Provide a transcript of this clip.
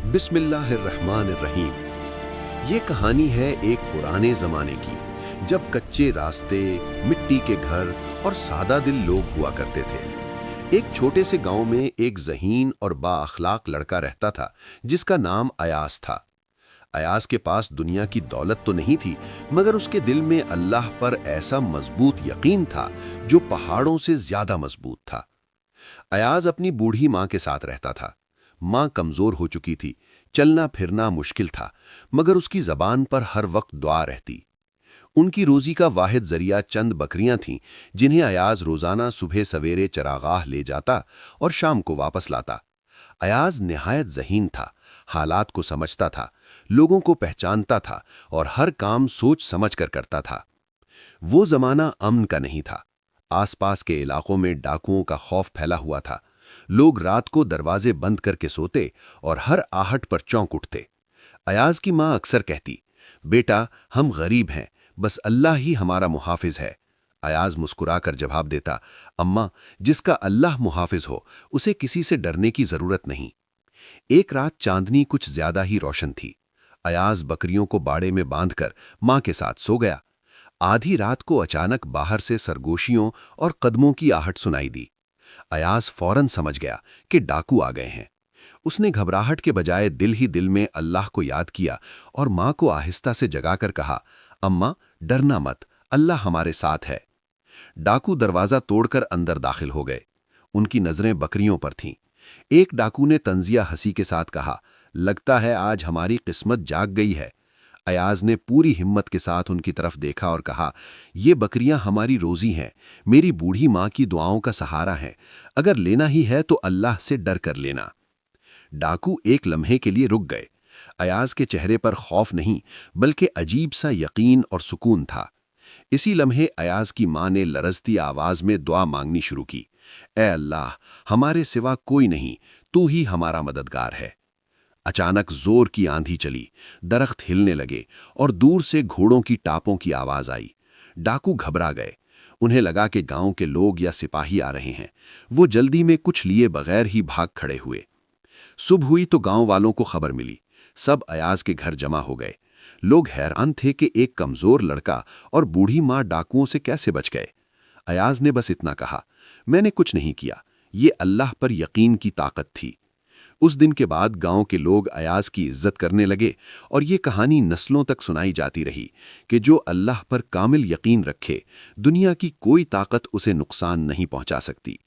बिस्मिल्लाहिर्रहमानिर्रहीम। ये कहानी है एक पुराने ज़माने की, जब कच्चे रास्ते, मिट्टी के घर और सादा दिल लोग हुआ करते थे। एक छोटे से गांव में एक ज़हीन और बाअखलाक लड़का रहता था, जिसका नाम अयास था। अयास के पास दुनिया की दौलत तो नहीं थी, मगर उसके दिल में अल्लाह पर ऐसा मजबूत यकीन था, जो पहाड़ों से ज़्यादा मजबूत था। अयाज अपनी बूढ़ी माँ के साथ रहता था। माँ कमज़ोर हो चुकी थी, चलना फिरना मुश्किल था, मगर उसकी ज़बान पर हर वक्त दुआ रहती। उनकी रोज़ी का वाहिद ज़रिया चंद बकरियां थीं, जिन्हें अयाज रोज़ाना सुबह सवेरे चरागाह ले जाता और शाम को वापस लाता। अयाज निहायत ज़हीन था, हालात को समझता था, लोगों को पहचानता था और हर काम सोच समझ कर करता था। वो ज़माना अमन का नहीं था। आसपास के इलाकों में डाकुओं का खौफ फैला हुआ था। लोग रात को दरवाजे बंद करके सोते और हर आहट पर चौंक उठते। अयाज की माँ अक्सर कहती, बेटा हम गरीब हैं, बस अल्लाह ही हमारा मुहाफिज है। अयाज मुस्कुराकर जवाब देता, अम्मा जिसका अल्लाह मुहाफिज हो, उसे किसी से डरने की जरूरत नहीं। एक रात चांदनी कुछ ज्यादा ही रोशन थी। अयाज बकरियों को बाड़े में बांधकर माँ के साथ सो गया। आधी रात को अचानक बाहर से सरगोशियों और कदमों की आहट सुनाई दी। अयाज फौरन समझ गया कि डाकू आ गए हैं। उसने घबराहट के बजाय दिल ही दिल में अल्लाह को याद किया और माँ को आहिस्ता से जगाकर कहा, अम्मा डरना मत, अल्लाह हमारे साथ है। डाकू दरवाजा तोड़कर अंदर दाखिल हो गए। उनकी नजरें बकरियों पर थीं। एक डाकू ने तंजिया हंसी के साथ कहा, लगता है आज हमारी किस्मत जाग गई है। अयाज ने पूरी हिम्मत के साथ उनकी तरफ देखा और कहा, ये बकरियां हमारी रोजी हैं, मेरी बूढ़ी माँ की दुआओं का सहारा है। अगर लेना ही है तो अल्लाह से डर कर लेना। डाकू एक लम्हे के लिए रुक गए। अयाज के चेहरे पर खौफ नहीं, बल्कि अजीब सा यकीन और सुकून था। इसी लम्हे अयाज की माँ ने लरजती आवाज में दुआ मांगनी शुरू की, ए अल्लाह, हमारे सिवा कोई नहीं, तू ही हमारा मददगार है। अचानक जोर की आंधी चली, दरख्त हिलने लगे और दूर से घोड़ों की टापों की आवाज आई। डाकू घबरा गए। उन्हें लगा कि गांव के लोग या सिपाही आ रहे हैं। वो जल्दी में कुछ लिए बगैर ही भाग खड़े हुए। सुबह हुई तो गांव वालों को खबर मिली। सब अयाज के घर जमा हो गए। लोग हैरान थे कि एक कमजोर लड़का और बूढ़ी माँ डाकुओं से कैसे बच गए। अयाज ने बस इतना कहा, मैंने कुछ नहीं किया, ये अल्लाह पर यकीन की ताकत थी। उस दिन के बाद गांव के लोग अयाज की इज्जत करने लगे और ये कहानी नस्लों तक सुनाई जाती रही कि जो अल्लाह पर कामिल यकीन रखे, दुनिया की कोई ताकत उसे नुकसान नहीं पहुंचा सकती।